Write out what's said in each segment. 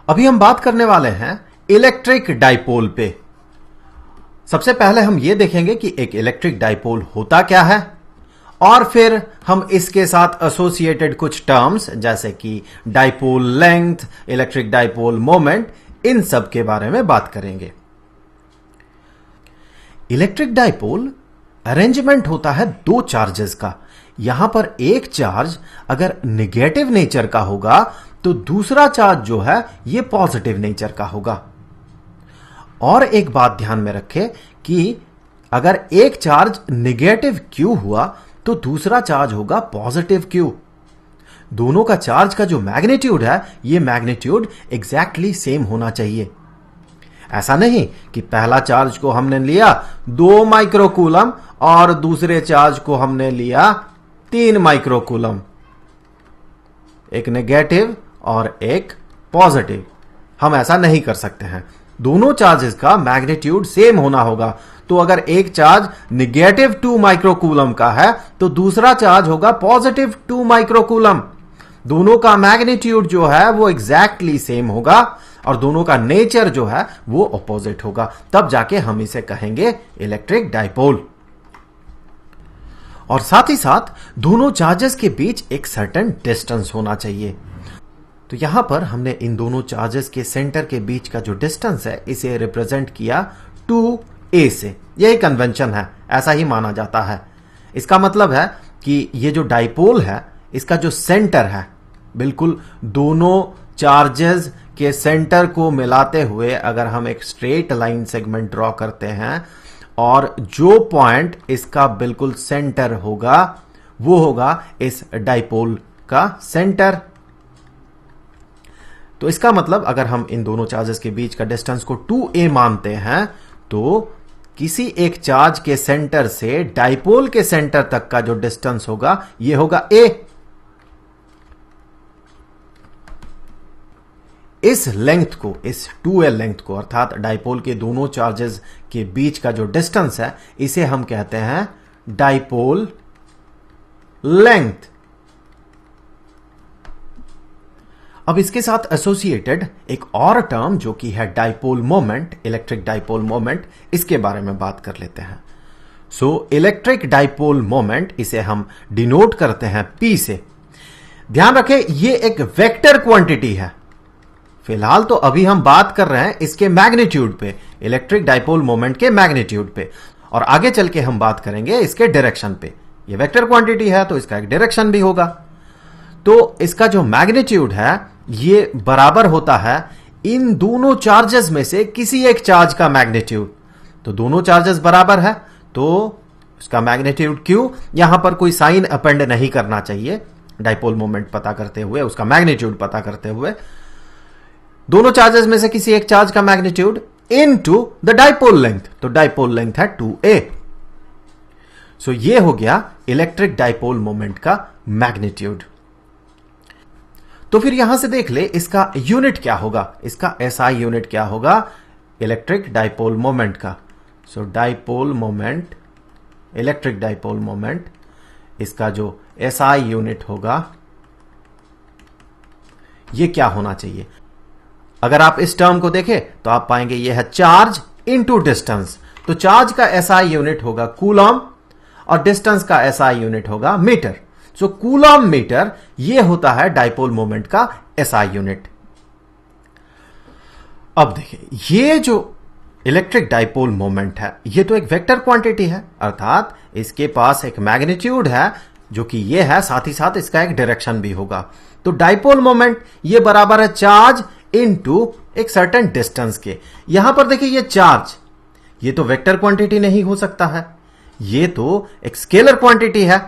अभी हम बात करने वाले हैं इलेक्ट्रिक डाइपोल पे। सबसे पहले हम यह देखेंगे कि एक इलेक्ट्रिक डाइपोल होता क्या है, और फिर हम इसके साथ एसोसिएटेड कुछ टर्म्स जैसे कि dipole length, electric dipole moment, इन सब के बारे में बात करेंगे। इलेक्ट्रिक डाइपोल अरेंजमेंट होता है दो चार्जेस का। यहां पर एक चार्ज अगर निगेटिव नेचर का होगा तो दूसरा चार्ज जो है यह पॉजिटिव नेचर का होगा। और एक बात ध्यान में रखें कि अगर एक चार्ज निगेटिव क्यू हुआ तो दूसरा चार्ज होगा पॉजिटिव क्यू। दोनों का चार्ज का जो मैग्नीट्यूड है यह मैग्नीट्यूड एग्जैक्टली सेम होना चाहिए। ऐसा नहीं कि पहला चार्ज को हमने लिया 2 माइक्रोकूलम और दूसरे चार्ज को हमने लिया 3 माइक्रोकूलम, एक नेगेटिव और एक पॉजिटिव। हम ऐसा नहीं कर सकते हैं। दोनों चार्जेस का मैग्नीट्यूड सेम होना होगा। तो अगर एक चार्ज निगेटिव 2 माइक्रोकूलम का है तो दूसरा चार्ज होगा पॉजिटिव 2 माइक्रोकूलम। दोनों का मैग्नीट्यूड जो है वो एग्जैक्टली सेम होगा और दोनों का नेचर जो है वो ऑपोजिट होगा। तब जाके हम इसे कहेंगे इलेक्ट्रिक डाइपोल। और साथ ही साथ दोनों चार्जेस के बीच एक सर्टेन डिस्टेंस होना चाहिए। तो यहां पर हमने इन दोनों चार्जेस के सेंटर के बीच का जो डिस्टेंस है इसे रिप्रेजेंट किया 2a से। यही कन्वेंशन है, ऐसा ही माना जाता है। इसका मतलब है कि ये जो डाइपोल है इसका जो सेंटर है बिल्कुल दोनों चार्जेस के सेंटर को मिलाते हुए अगर हम एक स्ट्रेट लाइन सेगमेंट ड्रॉ करते हैं और जो पॉइंट इसका बिल्कुल सेंटर होगा वो होगा इस डाइपोल का सेंटर। तो इसका मतलब अगर हम इन दोनों चार्जेस के बीच का डिस्टेंस को 2a मानते हैं तो किसी एक चार्ज के सेंटर से डाइपोल के सेंटर तक का जो डिस्टेंस होगा यह होगा a। इस लेंथ को, इस 2a लेंथ को, अर्थात डाइपोल के दोनों चार्जेस के बीच का जो डिस्टेंस है इसे हम कहते हैं डाइपोल लेंथ। अब इसके साथ एसोसिएटेड एक और टर्म जो कि है dipole moment, electric dipole moment, इसके बारे में बात कर लेते हैं। सो इलेक्ट्रिक डाइपोल मोमेंट इसे हम डिनोट करते हैं P से। ध्यान रखें ये एक वेक्टर क्वांटिटी है। फिलहाल तो अभी हम बात कर रहे हैं इसके मैग्नीट्यूड पे, इलेक्ट्रिक डाइपोल मोमेंट के मैग्नीट्यूड पे, और आगे चल के हम बात करेंगे इसके डायरेक्शन पे। ये वेक्टर क्वांटिटी है तो इसका एक डायरेक्शन भी होगा। तो इसका जो मैग्नीट्यूड है ये बराबर होता है इन दोनों चार्जेस में से किसी एक चार्ज का मैग्नीट्यूड। तो दोनों चार्जेस बराबर है तो इसका मैग्नीट्यूड Q। यहां पर कोई साइन अपेंड नहीं करना चाहिए डाइपोल मोमेंट पता करते हुए, उसका मैग्नीट्यूड पता करते हुए। दोनों चार्जेस में से किसी एक चार्ज का magnitude into the dipole length. तो डाइपोल लेंथ है 2a। सो ये हो गया इलेक्ट्रिक डाइपोल मोमेंट का मैग्नीट्यूड। तो फिर यहां से देख ले इसका यूनिट क्या होगा, इसका SI यूनिट क्या होगा इलेक्ट्रिक डाइपोल मोमेंट का। So dipole moment, electric dipole moment, इसका जो SI यूनिट होगा ये क्या होना चाहिए। अगर आप इस टर्म को देखें तो आप पाएंगे यह है चार्ज इनटू डिस्टेंस। तो चार्ज का SI यूनिट होगा कूलम और डिस्टेंस का SI यूनिट होगा मीटर। सो कूलम मीटर ये होता है डाइपोल मोमेंट का SI यूनिट। अब देखिए ये जो इलेक्ट्रिक डाइपोल मोमेंट है ये तो एक वेक्टर क्वांटिटी है, अर्थात इसके पास एक मैग्नीट्यूड है जो कि ये है, साथ ही साथ इसका एक डायरेक्शन भी होगा। तो डाइपोल मोमेंट ये बराबर है चार्ज इनटू एक सर्टेन डिस्टेंस के। यहां पर देखिए ये चार्ज ये तो वेक्टर क्वांटिटी नहीं हो सकता है, ये तो एक स्केलर क्वांटिटी है।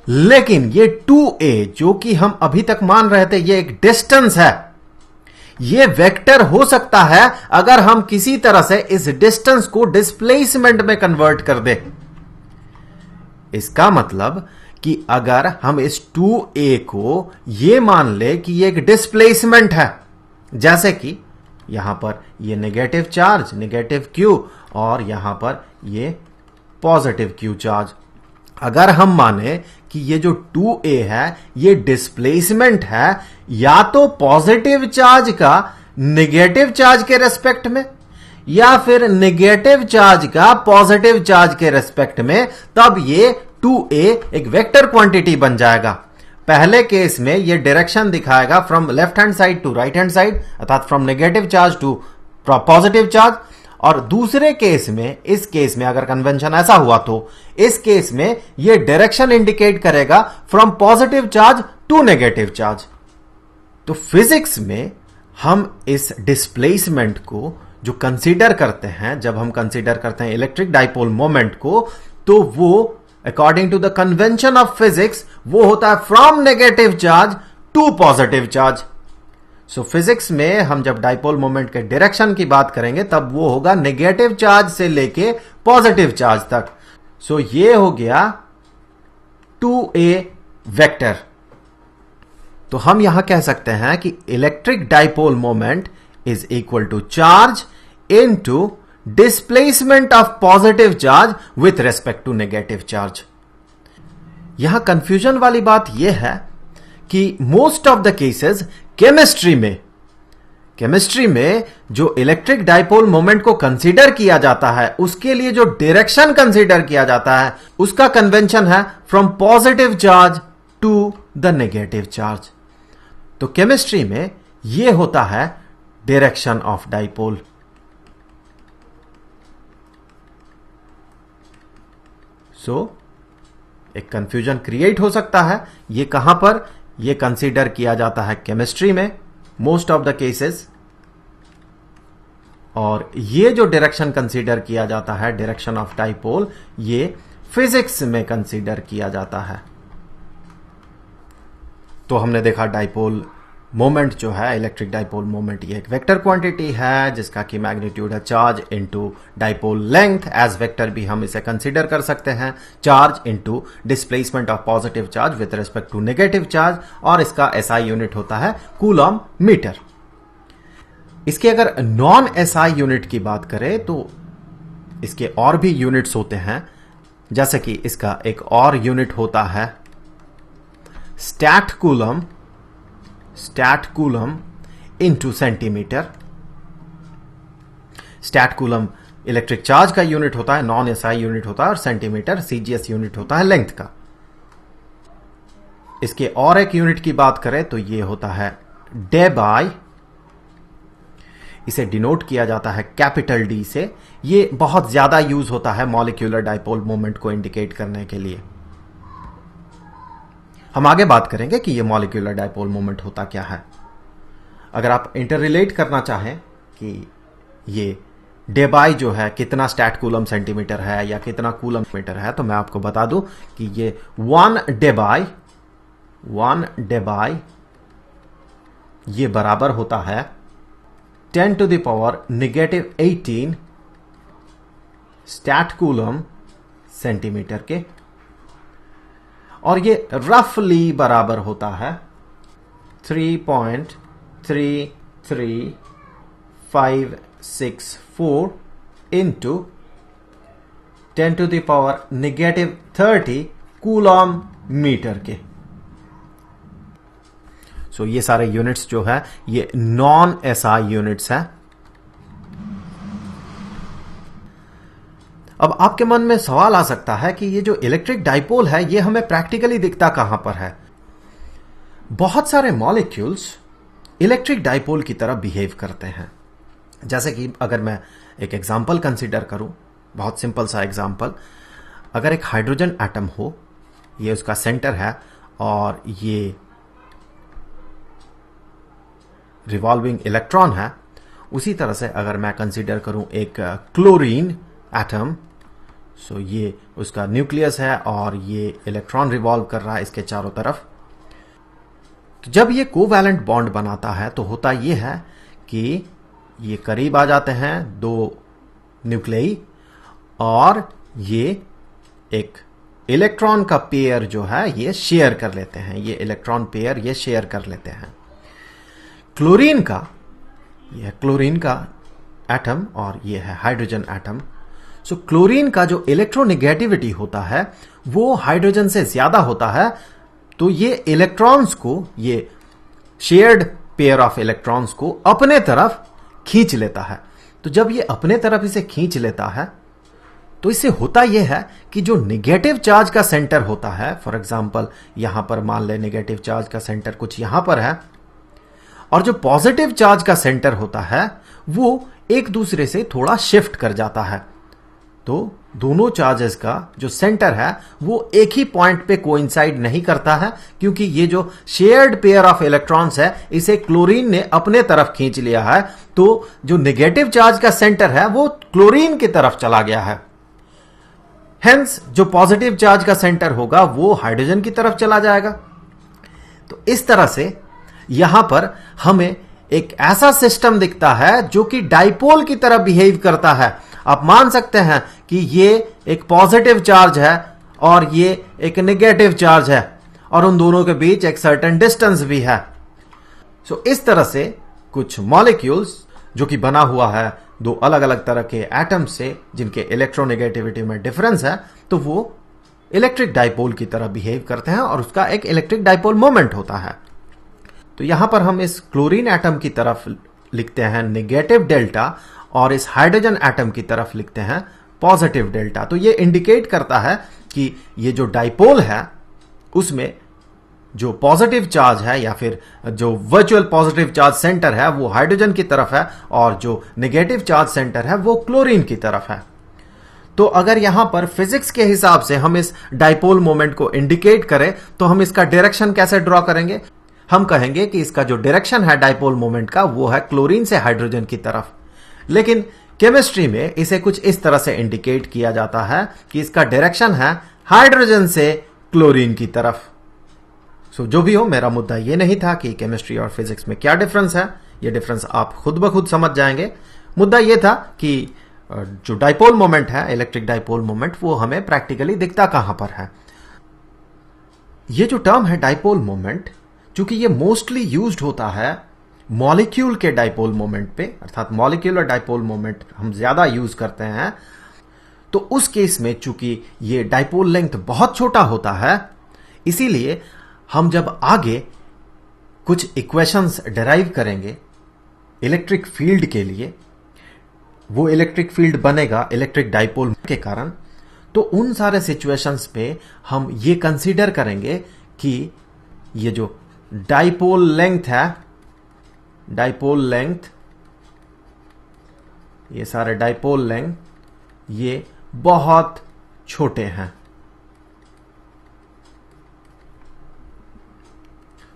लेकिन ये 2a जो कि हम अभी तक मान रहे थे ये एक डिस्टेंस है, ये वेक्टर हो सकता है अगर हम किसी तरह से इस डिस्टेंस को डिस्प्लेसमेंट में कन्वर्ट कर दे। इसका मतलब कि अगर हम इस 2a को ये मान ले कि ये एक डिस्प्लेसमेंट है, जैसे कि यहां पर ये नेगेटिव चार्ज, नेगेटिव Q, और यहां पर ये पॉजिटिव Q चार्ज, अगर हम माने कि ये जो 2a है ये डिस्प्लेसमेंट है या तो पॉजिटिव चार्ज का नेगेटिव चार्ज के रेस्पेक्ट में या फिर नेगेटिव चार्ज का पॉजिटिव चार्ज के रेस्पेक्ट में, तब ये 2a एक वेक्टर क्वांटिटी बन जाएगा। पहले केस में ये डायरेक्शन दिखाएगा from left hand side to right hand side, अर्थात from negative charge to positive charge. और दूसरे केस में, इस केस में अगर कन्वेंशन ऐसा हुआ तो इस केस में ये डायरेक्शन इंडिकेट करेगा from positive charge to negative charge. तो फिजिक्स में हम इस डिस्प्लेसमेंट को जो कंसीडर करते हैं, जब हम कंसीडर करते हैं इलेक्ट्रिक डाइपोल मोमेंट को, तो वो according to the convention of physics वो होता है from negative charge to positive charge. So physics में हम जब डाइपोल मोमेंट के डायरेक्शन की बात करेंगे तब वो होगा नेगेटिव चार्ज से लेके पॉजिटिव चार्ज तक। सो ये हो गया 2a वेक्टर। तो हम यहां कह सकते हैं कि electric dipole moment is equal to charge into displacement of positive charge with respect to negative charge. यहां कंफ्यूजन वाली बात यह है कि most of the cases chemistry में जो इलेक्ट्रिक डाइपोल मोमेंट को कंसीडर किया जाता है, उसके लिए जो डायरेक्शन कंसीडर किया जाता है उसका कन्वेंशन है from positive charge to the negative charge. तो केमिस्ट्री में यह होता है डायरेक्शन ऑफ डाइपोल। एक कंफ्यूजन क्रिएट हो सकता है। ये कहां पर ये कंसीडर किया जाता है केमिस्ट्री में मोस्ट ऑफ द केसेस, और ये जो डायरेक्शन कंसीडर किया जाता है डायरेक्शन ऑफ डाइपोल, ये फिजिक्स में कंसीडर किया जाता है। तो हमने देखा डाइपोल मोमेंट जो है, इलेक्ट्रिक डाइपोल मोमेंट, ये एक वेक्टर क्वांटिटी है जिसका की मैग्नीट्यूड है charge into dipole length. As vector भी हम इसे कंसीडर कर सकते हैं, charge into displacement of positive charge with respect to negative charge, और इसका एसआई यूनिट होता है कूलम मीटर। इसके अगर नॉन एसआई यूनिट की बात करें तो इसके और भी यूनिट्स होते हैं, जैसे कि इसका एक और यूनिट होता है stat coulomb into centimetre. Stat coulomb electric charge का यूनिट होता है, नॉन एसआई यूनिट होता है, और सेंटीमीटर सीजीएस यूनिट होता है लेंथ का। इसके और एक यूनिट की बात करें तो ये होता है डेबाई। इसे डिनोट किया जाता है कैपिटल डी से। ये बहुत ज्यादा यूज होता है मॉलिक्यूलर डाइपोल मोमेंट को इंडिकेट करने के लिए। हम आगे बात करेंगे कि ये मॉलिक्यूलर डाइपोल मोमेंट होता क्या है। अगर आप इंटर रिलेट करना चाहें कि ये डेबाई जो है कितना स्टैट कूलम सेंटीमीटर है या कितना कूलम मीटर है, तो मैं आपको बता दूं कि ये 1 डेबाई ये बराबर होता है 10⁻⁻18 स्टैट कूलम सेंटीमीटर के, और ये रफली बराबर होता है 3.33564 इंटू 10⁻⁻30 कूलम मीटर के। ये सारे यूनिट्स जो है ये नॉन एसआई यूनिट्स हैं। अब आपके मन में सवाल आ सकता है कि ये जो इलेक्ट्रिक डाइपोल है ये हमें प्रैक्टिकली दिखता कहां पर है। बहुत सारे मॉलिक्यूल्स इलेक्ट्रिक डाइपोल की तरह बिहेव करते हैं। जैसे कि अगर मैं एक एग्जांपल कंसीडर करूं, बहुत सिंपल सा एग्जांपल, अगर एक हाइड्रोजन एटम हो, ये उसका सेंटर है और ये रिवॉल्विंग इलेक्ट्रॉन है, उसी तरह से अगर मैं कंसीडर करूं एक क्लोरीन एटम, ये उसका न्यूक्लियस है और ये इलेक्ट्रॉन रिवॉल्व कर रहा है इसके चारों तरफ। तो जब ये कोवैलेंट बॉन्ड बनाता है तो होता ये है कि ये करीब आ जाते हैं दो न्यूक्लियई, और ये एक इलेक्ट्रॉन का पेयर जो है ये शेयर कर लेते हैं, ये इलेक्ट्रॉन पेयर ये शेयर कर लेते हैं। क्लोरीन का एटम और ये है हाइड्रोजन एटम। क्लोरीन का जो इलेक्ट्रोनेगेटिविटी होता है वो हाइड्रोजन से ज्यादा होता है, तो ये इलेक्ट्रॉन्स को, ये शेयर्ड पेयर ऑफ इलेक्ट्रॉन्स को अपने तरफ खींच लेता है। तो जब ये अपने तरफ इसे खींच लेता है तो इससे होता यह है कि जो निगेटिव चार्ज का सेंटर होता है, फॉर एग्जांपल यहां पर मान ले निगेटिव चार्ज का सेंटर कुछ यहां पर है, और जो पॉजिटिव चार्ज का सेंटर होता है वो एक दूसरे से थोड़ा शिफ्ट कर जाता है। तो दोनों चार्जेस का जो सेंटर है वो एक ही पॉइंट पे कोइंसाइड नहीं करता है, क्योंकि ये जो शेयर्ड पेयर ऑफ इलेक्ट्रॉन्स है इसे क्लोरीन ने अपने तरफ खींच लिया है। तो जो नेगेटिव चार्ज का सेंटर है वो क्लोरीन की तरफ चला गया है। हेंस जो पॉजिटिव चार्ज का सेंटर होगा वो हाइड्रोजन की तरफ चला जाएगा। तो इस तरह से यहां पर हमें एक ऐसा सिस्टम दिखता है जो कि डाइपोल की तरह बिहेव करता है। आप मान सकते हैं कि ये एक पॉजिटिव चार्ज है और ये एक नेगेटिव चार्ज है और उन दोनों के बीच एक सर्टेन डिस्टेंस भी है। सो इस तरह से कुछ मॉलिक्यूल्स जो कि बना हुआ है दो अलग अलग तरह के एटम्स से जिनके इलेक्ट्रोनेगेटिविटी में डिफरेंस है, तो वो इलेक्ट्रिक डाइपोल की तरह बिहेव करते हैं और उसका एक इलेक्ट्रिक डाइपोल मोमेंट होता है। तो यहां पर हम इस क्लोरीन एटम की तरफ लिखते हैं नेगेटिव डेल्टा और इस हाइड्रोजन एटम की तरफ लिखते हैं पॉजिटिव डेल्टा। तो ये इंडिकेट करता है कि ये जो डाइपोल है उसमें जो पॉजिटिव चार्ज है या फिर जो वर्चुअल पॉजिटिव चार्ज सेंटर है वो हाइड्रोजन की तरफ है और जो नेगेटिव चार्ज सेंटर है वो क्लोरीन की तरफ है। तो अगर यहां पर फिजिक्स के हिसाब से हम इस डाइपोल मोमेंट को इंडिकेट करें तो हम इसका डायरेक्शन कैसे ड्रॉ करेंगे? हम कहेंगे कि इसका जो डायरेक्शन है डाइपोल मोमेंट का वो है क्लोरीन से हाइड्रोजन की तरफ। लेकिन केमिस्ट्री में इसे कुछ इस तरह से इंडिकेट किया जाता है कि इसका डायरेक्शन है हाइड्रोजन से क्लोरीन की तरफ। सो जो भी हो, मेरा मुद्दा ये नहीं था कि केमिस्ट्री और फिजिक्स में क्या डिफरेंस है, ये डिफरेंस आप खुद ब खुद समझ जाएंगे। मुद्दा ये था कि जो डाइपोल मोमेंट है, इलेक्ट्रिक डाइपोल मोमेंट, वो हमें प्रैक्टिकली दिखता कहां पर है। ये जो टर्म है डाइपोल मोमेंट, चूंकि ये मोस्टली यूज्ड होता है मॉलिक्यूल के डाइपोल मोमेंट पे, अर्थात मॉलिक्यूलर डाइपोल मोमेंट हम ज्यादा यूज करते हैं, तो उस केस में चूंकि ये डाइपोल लेंथ बहुत छोटा होता है, इसीलिए हम जब आगे कुछ इक्वेशंस डिराइव करेंगे इलेक्ट्रिक फील्ड के लिए, वो इलेक्ट्रिक फील्ड बनेगा इलेक्ट्रिक डाइपोल के कारण। तो उन सारे सिचुएशंस पे हम ये कंसीडर करेंगे कि ये जो डाइपोल लेंथ है, डाइपोल लेंथ, ये सारे डाइपोल लेंथ ये बहुत छोटे हैं।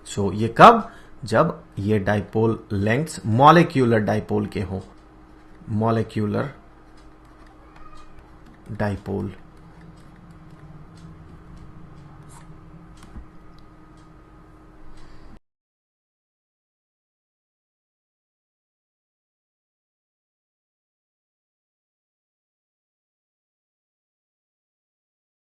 सो ये कब? जब ये डाइपोल लेंथ्स मॉलिक्यूलर डाइपोल के हों, मॉलिक्यूलर डाइपोल